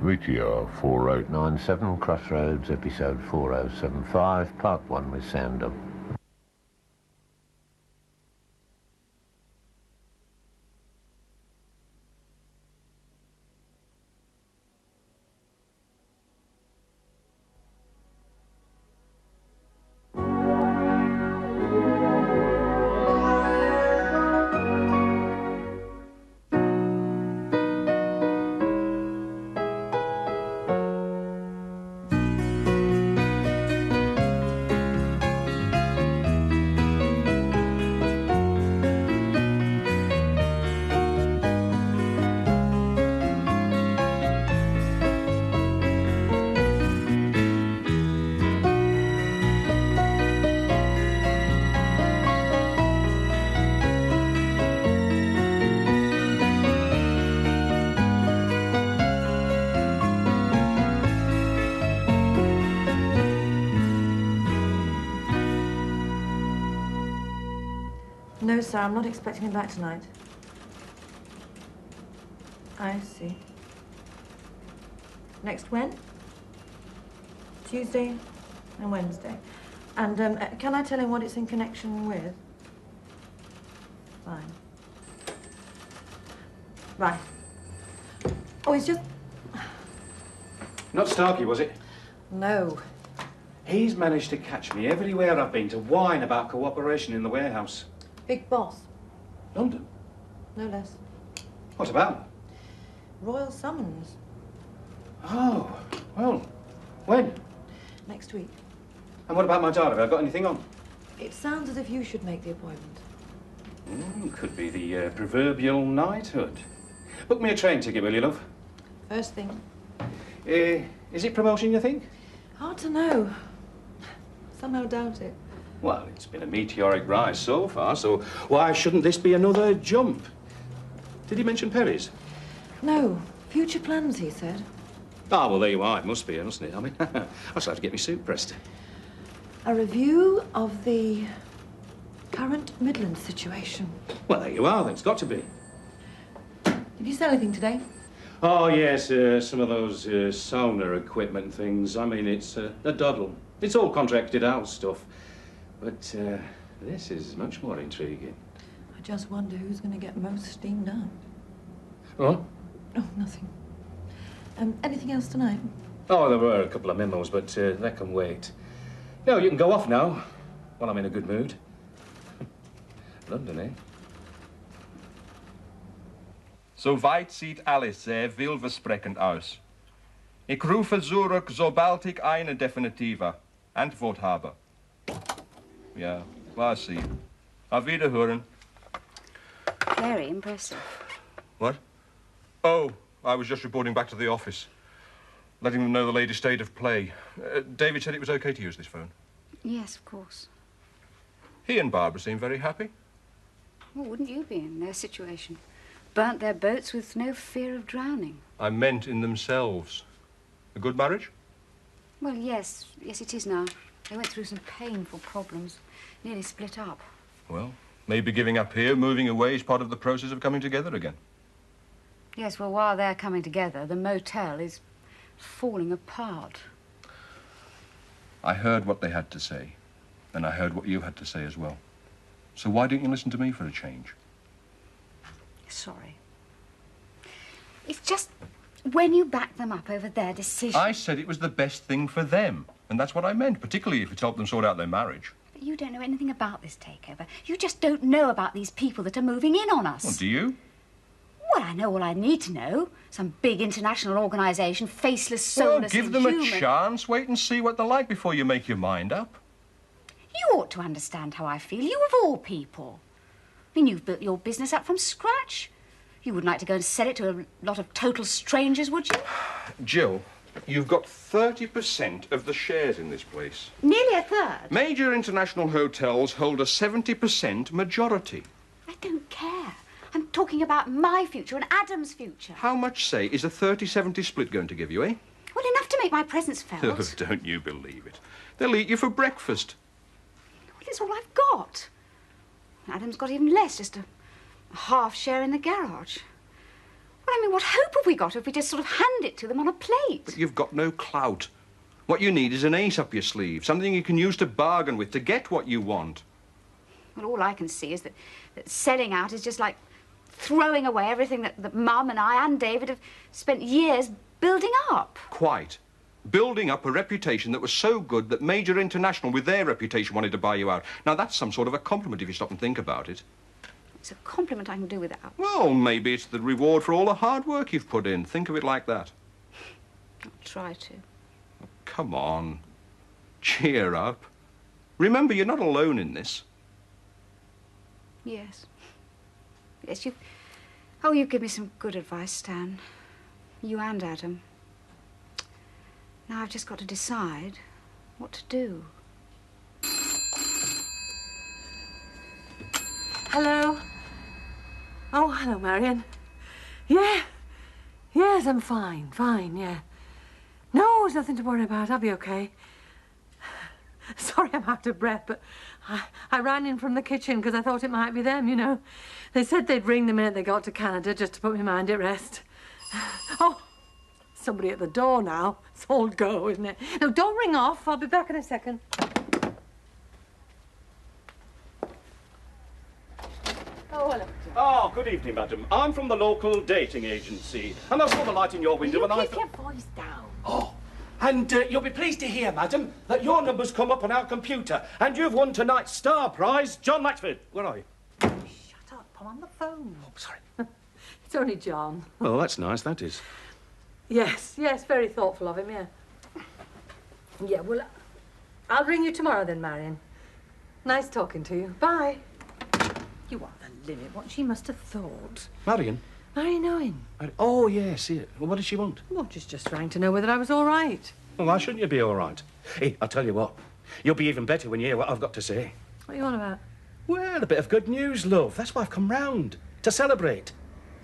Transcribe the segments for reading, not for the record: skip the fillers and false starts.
VTR 4897, Crossroads, episode 4075, part 1 with sound up. No, sir, I'm not expecting him back tonight. I see. Next when? Tuesday and Wednesday. And can I tell him what it's in connection with? Fine. Right. Oh, he's just... Not Starkey, was it? No. He's managed to catch me everywhere I've been to whine about cooperation in the warehouse. Big boss. London? No less. What about? Royal summons. Oh, well, when? Next week. And what about my diary? Have I got anything on? It sounds as if you should make the appointment. Could be the proverbial knighthood. Book me a train ticket, will you, love? First thing. Is it promotion, you think? Hard to know. Somehow doubt it. Well, it's been a meteoric rise so far, so why shouldn't this be another jump? Did he mention Perry's? No. Future plans, he said. Ah, well, there you are. It must be, mustn't it? I mean, I shall have to get my suit pressed. A review of the current Midlands situation. Well, there you are, then. It's got to be. Did you sell anything today? Oh, yes, some of those sauna equipment things. I mean, it's a doddle. It's all contracted out stuff. But this is much more intriguing. I just wonder who's going to get most steamed up. What? Oh, nothing. Anything else tonight? Oh, there were a couple of memos, but that can wait. No, you can go off now, while I'm in a good mood. London, eh? Soweit sieht alles sehr vielversprechend aus. Ich rufe zurück, sobald ich eine definitive Antwort habe. Ja, war sie. Auf Wiederhören. Very impressive. What? Oh, I was just reporting back to the office. Letting them know the latest state of play. David said it was okay to use this phone. Yes, of course. He and Barbara seem very happy. Well, wouldn't you be in their situation? Burnt their boats with no fear of drowning. I meant in themselves. A good marriage? Well, yes. Yes, it is now. They went through some painful problems. Nearly split up. Well, maybe giving up here, moving away is part of the process of coming together again. Yes, well, while they're coming together, the motel is falling apart. I heard what they had to say, and I heard what you had to say as well. So why didn't you listen to me for a change? Sorry. It's just when you back them up over their decision... I said it was the best thing for them, and that's what I meant, particularly if it's helped them sort out their marriage. But you don't know anything about this takeover. You just don't know about these people that are moving in on us. Well, do you? Well, I know all I need to know. Some big international organisation, faceless, soulless, Well, give them inhuman. a chance. Wait and see what they're like before you make your mind up. You ought to understand how I feel. You of all people. I mean, you've built your business up from scratch. You wouldn't like to go and sell it to a lot of total strangers, would you? Jill, you've got 30% of the shares in this place. Nearly a third. Major international hotels hold a 70% majority. I don't care. I'm talking about my future and Adam's future. How much, say, is a 30-70 split going to give you, eh? Well, enough to make my presence felt. Oh, don't you believe it. They'll eat you for breakfast. Well, it's all I've got. Adam's got even less, just a half share in the garage. Well, I mean, what hope have we got if we just sort of hand it to them on a plate? But you've got no clout. What you need is an ace up your sleeve, something you can use to bargain with, to get what you want. Well, all I can see is that selling out is just like throwing away everything that Mum and I and David have spent years building up. Quite. Building up a reputation that was so good that Major International, with their reputation, wanted to buy you out. Now, that's some sort of a compliment if you stop and think about it. It's a compliment I can do without. Well, maybe it's the reward for all the hard work you've put in. Think of it like that. I'll try to. Oh, come on. Cheer up. Remember, you're not alone in this. Yes. Yes, you... Oh, you give me some good advice, Stan. You and Adam. Now I've just got to decide what to do. Hello? Oh, hello, Marion. Yeah. Yes, I'm fine, yeah. No, there's nothing to worry about. I'll be okay. Sorry I'm out of breath, but I ran in from the kitchen because I thought it might be them, you know. They said they'd ring the minute they got to Canada just to put my mind at rest. Oh, somebody at the door now. It's all go, isn't it? No, don't ring off. I'll be back in a second. Oh, hello. Oh, good evening, madam. I'm from the local dating agency, and I saw the light in your window and I Keep your voice down. Oh, and you'll be pleased to hear, madam, that your number's come up on our computer, and you've won tonight's star prize, John Maxford. Where are you? Shut up. I'm on the phone. Oh, sorry. It's only John. Oh, that's nice, that is. Yes, very thoughtful of him, yeah. Yeah, well, I'll ring you tomorrow then, Marion. Nice talking to you. Bye. You are the limit. What she must have thought. Marion? Marion Owen. Oh, yes, yeah. Well, what does she want? Well, she's just trying to know whether I was all right. Well, why shouldn't you be all right? Hey, I'll tell you what. You'll be even better when you hear what I've got to say. What are you on about? Well, a bit of good news, love. That's why I've come round. To celebrate.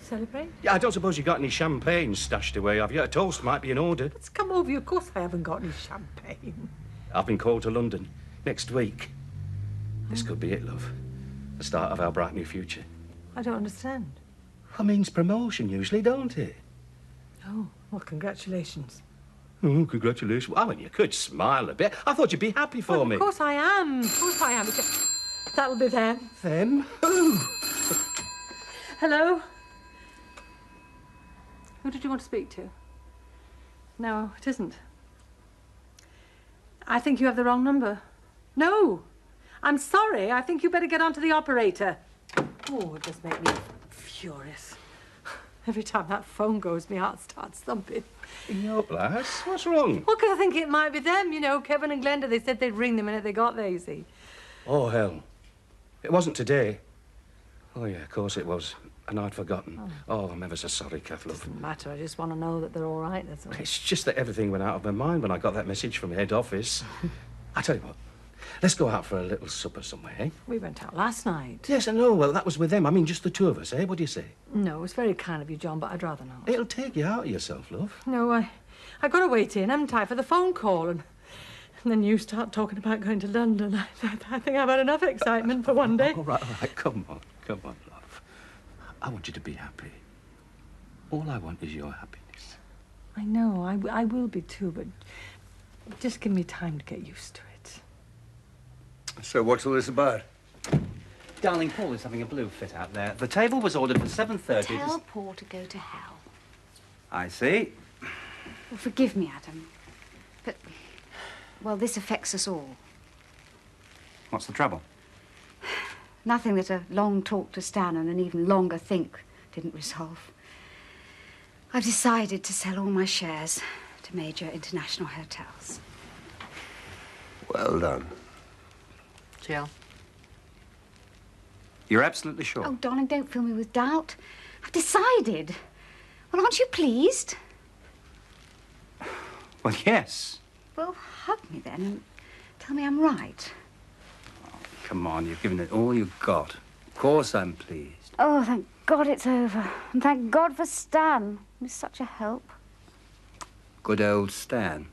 Celebrate? Yeah, I don't suppose you got any champagne stashed away, have you? A toast might be in order. Let's come over you. Of course I haven't got any champagne. I've been called to London next week. This could be it, love. The start of our bright new future. I don't understand. Well, means promotion usually, don't it? Oh, well, congratulations. Oh, congratulations. Well, I mean, you could smile a bit. I thought you'd be happy for Well, me. of course I am. Of course I am. That'll be them. Them? Who? Hello? Who did you want to speak to? No, it isn't. I think you have the wrong number. No. I'm sorry. I think you better get on to the operator. Oh, it just makes me furious. Every time that phone goes, my heart starts thumping. Yo, lass, what's wrong? Well, because I think it might be them, you know, Kevin and Glenda. They said they'd ring the minute they got there, you see. Oh, hell. It wasn't today. Oh, yeah, of course it was. And I'd forgotten. Oh, I'm ever so sorry, Kath, love. Doesn't matter. I just want to know that they're all right, that's all. It's just that everything went out of my mind when I got that message from head office. I tell you what, let's go out for a little supper somewhere, eh? We went out last night. Yes, I know. Well, that was with them. I mean, just the two of us, eh? What do you say? No, it's very kind of you, John, but I'd rather not. It'll take you out of yourself, love. No, I got to wait in, haven't I, for the phone call, and then you start talking about going to London. I think I've had enough excitement for one day. All right, come on, love. I want you to be happy. All I want is your happiness. I know, I will be too, but just give me time to get used to it. So what's all this about? Darling, Paul is having a blue fit out there. The table was ordered for 7:30. Tell Paul to go to hell. I see. Well, forgive me, Adam, but, well, this affects us all. What's the trouble? Nothing that a long talk to Stan and an even longer think didn't resolve. I've decided to sell all my shares to Major International Hotels. Well done. Jill. You're absolutely sure? Oh, darling, don't fill me with doubt. I've decided. Well, aren't you pleased? Well, yes. Well, hug me then and tell me I'm right. Come on, you've given it all you've got. Of course I'm pleased. Oh, thank God it's over. And thank God for Stan. He was such a help. Good old Stan.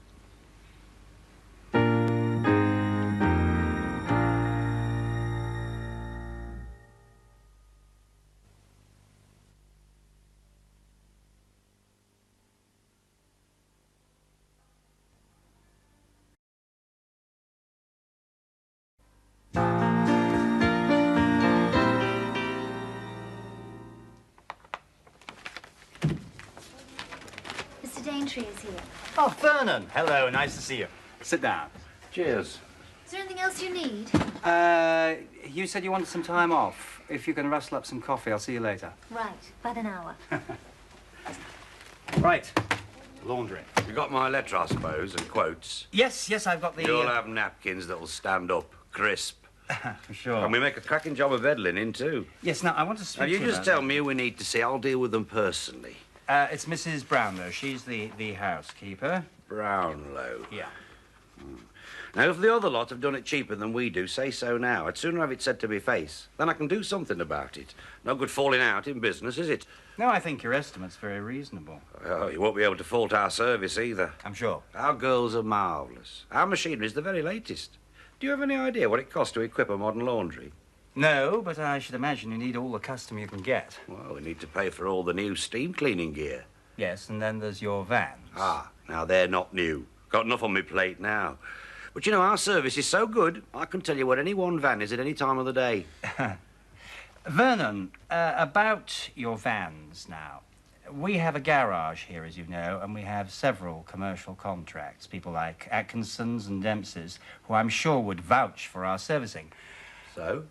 Daintree is here. Oh, Vernon. Hello, nice to see you. Sit down. Cheers. Is there anything else you need? You said you wanted some time off. If you can rustle up some coffee, I'll see you later. Right, about an hour. Right. Laundry. You got my letter, I suppose, and quotes. Yes, I've got the... You'll have napkins that'll stand up, crisp. For sure. And we make a cracking job of bed linen, too. Yes, now, I want to speak Now, to you you just about tell that. me who we need to see. I'll deal with them personally. It's Mrs. Brownlow. She's the housekeeper. Brownlow. Yeah. Now, if the other lot have done it cheaper than we do, say so now. I'd sooner have it said to me face. Then I can do something about it. No good falling out in business, is it? No, I think your estimate's very reasonable. Oh, you won't be able to fault our service either. I'm sure. Our girls are marvellous. Our machinery's the very latest. Do you have any idea what it costs to equip a modern laundry? No, but I should imagine you need all the custom you can get. Well, we need to pay for all the new steam cleaning gear. Yes, and then there's your vans. Ah, now they're not new. Got enough on my plate now. But you know, our service is so good, I can tell you what any one van is at any time of the day. Vernon, about your vans now. We have a garage here, as you know, and we have several commercial contracts. People like Atkinson's and Dempsey's, who I'm sure would vouch for our servicing. So?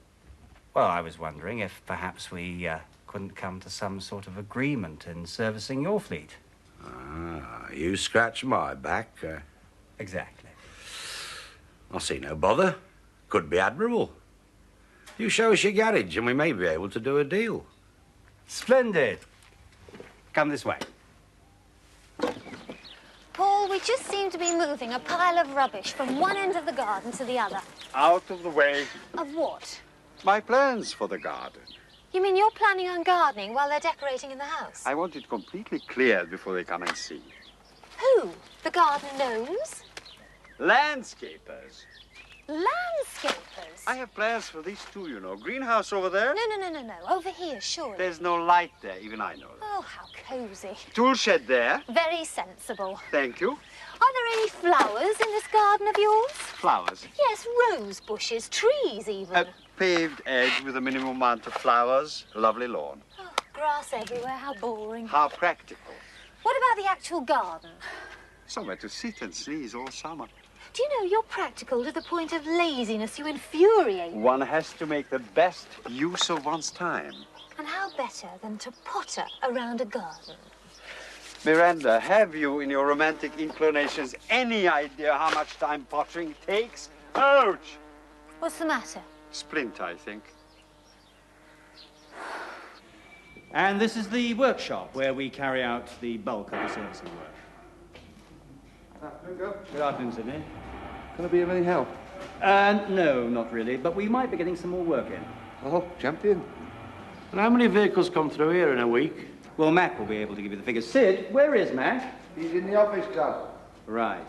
Well, I was wondering if perhaps we couldn't come to some sort of agreement in servicing your fleet. Ah, you scratch my back. Exactly. I see no bother. Could be admirable. You show us your garage and we may be able to do a deal. Splendid. Come this way. Paul, we just seem to be moving a pile of rubbish from one end of the garden to the other. Out of the way. Of what? My plans for the garden. You mean you're planning on gardening while they're decorating in the house? I want it completely cleared before they come and see. Who? The garden gnomes? Landscapers. Landscapers? I have plans for these two, you know. Greenhouse over there. No. Over here, surely. There's no light there, even I know that. Oh, how cosy. Tool shed there. Very sensible. Thank you. Are there any flowers in this garden of yours? Flowers. Yes, rose bushes, trees even. A paved edge with a minimum amount of flowers. Lovely lawn. Oh, grass everywhere, how boring. How practical. What about the actual garden? Somewhere to sit and sneeze all summer. Do you know you're practical to the point of laziness? You infuriate me. One has to make the best use of one's time. And how better than to potter around a garden? Miranda, have you, in your romantic inclinations, any idea how much time pottering takes? Ouch! What's the matter? Splint, I think. And this is the workshop where we carry out the bulk of the servicing work. Good afternoon, Sydney. Can I be of any help? No, not really, but we might be getting some more work in. Oh, champion. And how many vehicles come through here in a week? Well, Mac will be able to give you the figures. Sid, where is Mac? He's in the office club. Right.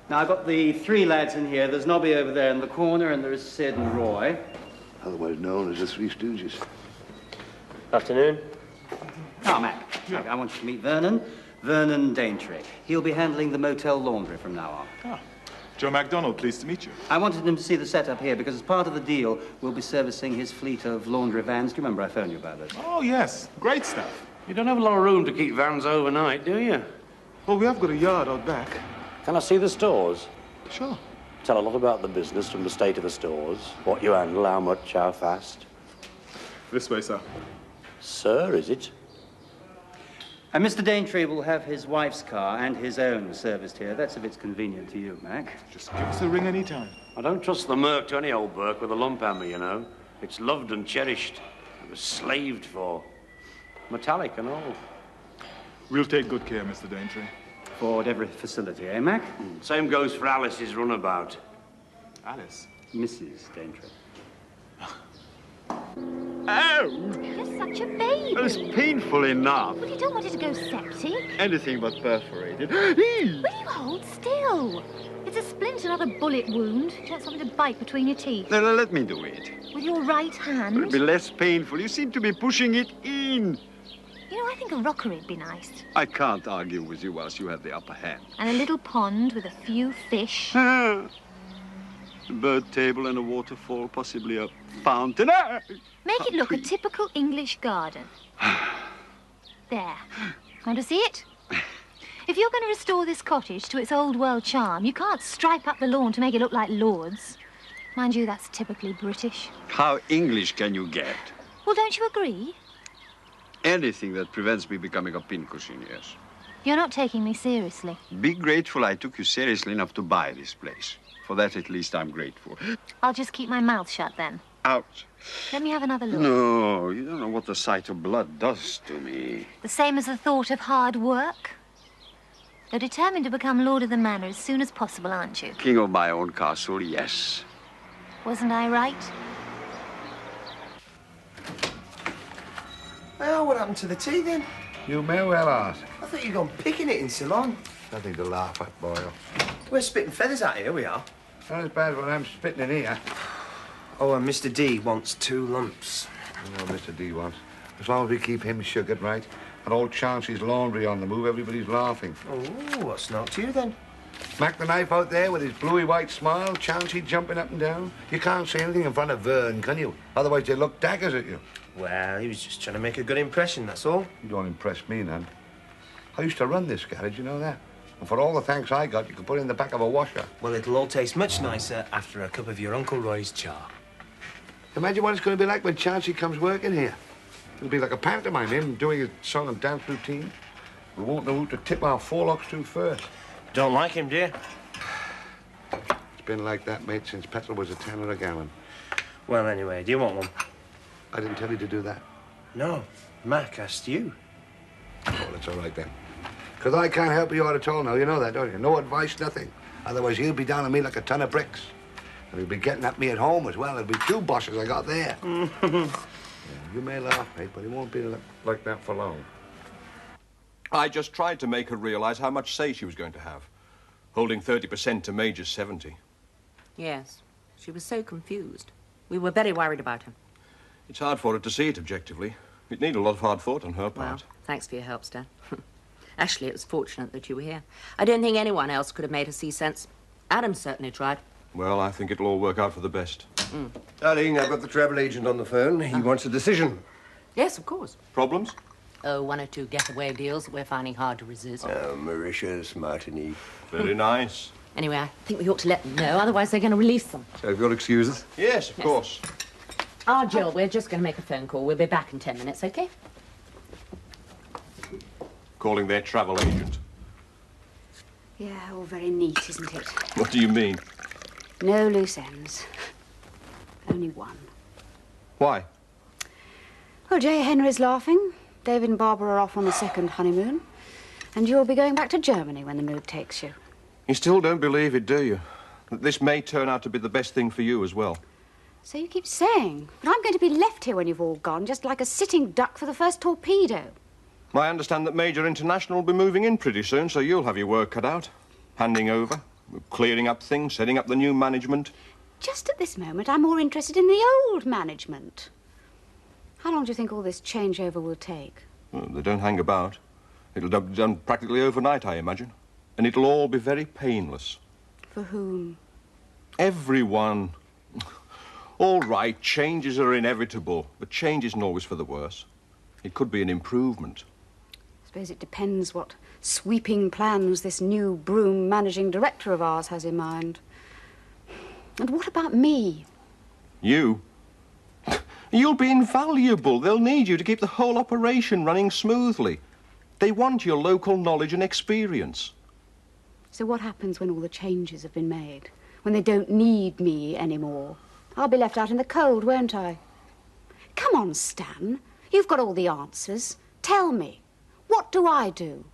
Now, I've got the three lads in here. There's Nobby over there in the corner, and there is Sid and Roy. Otherwise known as the Three Stooges. Afternoon. Ah, Mac, I want you to meet Vernon. Vernon Daintree. He'll be handling the motel laundry from now on. Ah, Joe MacDonald, pleased to meet you. I wanted him to see the setup here because as part of the deal, we'll be servicing his fleet of laundry vans. Do you remember I phoned you about this? Oh, yes. Great stuff. You don't have a lot of room to keep vans overnight, do you? Well, we have got a yard out back. Can I see the stores? Sure. Tell a lot about the business from the state of the stores, what you handle, how much, how fast. This way, sir. Sir, is it? And Mr. Daintree will have his wife's car and his own serviced here. That's if it's convenient to you, Mac. Just give us a ring any time. I don't trust the Merc to any old Burke with a lump hammer, you know. It's loved and cherished. It was slaved for. Metallic and all. We'll take good care, Mr. Daintree. For every facility, eh, Mac? Same goes for Alice's runabout. Alice? Mrs. Daintree. Ouch! You're such a baby. It's painful enough. Well, you don't want it to go septic. Anything but perforated. Will you hold still? It's a splint, not a bullet wound. You want something to bite between your teeth. No, let me do it. With your right It'll hand? be less painful. You seem to be pushing it in. You know, I think a rockery'd be nice. I can't argue with you whilst you have the upper hand. And a little pond with a few fish. A bird table and a waterfall, possibly a fountain. Ah! Make it look a typical English garden. There. Want to see it? If you're going to restore this cottage to its old world charm, you can't stripe up the lawn to make it look like Lord's. Mind you, that's typically British. How English can you get? Well, don't you agree? Anything that prevents me becoming a pincushion, yes. You're not taking me seriously. Be grateful I took you seriously enough to buy this place. For that, at least, I'm grateful. I'll just keep my mouth shut then. Out. Let me have another look. No, you don't know what the sight of blood does to me. The same as the thought of hard work? You're determined to become Lord of the Manor as soon as possible, aren't you? King of my own castle, yes. Wasn't I right? Well, what happened to the tea, then? You may well ask. I thought you'd gone picking it in Ceylon. Nothing to laugh at, Boyle. We're spitting feathers out here, we are. Not as bad as what I'm spitting in here. Oh, and Mr. D wants 2 lumps. You know, Mr. D wants. As long as we keep him sugared right, and old Chauncey's laundry on the move, everybody's laughing. Oh, what's knocked you, then? Smack the knife out there with his bluey white smile, Chauncey jumping up and down. You can't say anything in front of Vern, can you? Otherwise they look daggers at you. Well, he was just trying to make a good impression, that's all. You don't impress me, none. I used to run this garage, you know that? And for all the thanks I got, you could put it in the back of a washer. Well, it'll all taste much nicer after a cup of your Uncle Roy's char. Imagine what it's going to be like when Chauncey comes working here. It'll be like a pantomime, him doing his song and dance routine. We won't know who to tip our forelocks to first. Don't like him, dear? It's been like that, mate, since petrol was £10 a gallon. Well, anyway, do you want one? I didn't tell you to do that. No, Mac asked you. Oh, that's all right, then. Because I can't help you out at all now, you know that, don't you? No advice, nothing. Otherwise, he'll be down on me like a ton of bricks. And he'll be getting at me at home as well. There'll be 2 bosses I got there. Yeah, you may laugh, mate, but it won't be like that for long. I just tried to make her realize how much say she was going to have, holding 30% to Major's 70. Yes, she was so confused. We were very worried about her. It's hard for her to see it objectively. It needed a lot of hard thought on her part. Well, thanks for your help, Stan. Actually, it was fortunate that you were here. I don't think anyone else could have made her see sense. Adam certainly tried. Well, I think it'll all work out for the best. Darling, I've got the travel agent on the phone. He wants a decision. Yes, of course. Problems? Oh, 1 or 2 getaway deals that we're finding hard to resist. Mauritius, Martinique. Very nice. Anyway, I think we ought to let them know, otherwise they're going to release them. So if you'll excuse us. Yes, of course. Ah, Jill, we're just going to make a phone call. We'll be back in 10 minutes, OK? Calling their travel agent. Yeah, all very neat, isn't it? What do you mean? No loose ends. Only one. Why? Well, J. Henry's laughing. David and Barbara are off on the 2nd honeymoon. And you'll be going back to Germany when the mood takes you. You still don't believe it, do you? That this may turn out to be the best thing for you as well. So you keep saying. But I'm going to be left here when you've all gone, just like a sitting duck for the first torpedo. I understand that Major International will be moving in pretty soon, so you'll have your work cut out. Handing over, clearing up things, setting up the new management. Just at this moment, I'm more interested in the old management. How long do you think all this changeover will take? Well, they don't hang about. It'll be done practically overnight, I imagine. And it'll all be very painless. For whom? Everyone. All right, changes are inevitable, but change isn't always for the worse. It could be an improvement. I suppose it depends what sweeping plans this new Broom managing director of ours has in mind. And what about me? You? You'll be invaluable. They'll need you to keep the whole operation running smoothly. They want your local knowledge and experience. So what happens when all the changes have been made? When they don't need me anymore? I'll be left out in the cold, won't I? Come on, Stan. You've got all the answers. Tell me. What do I do?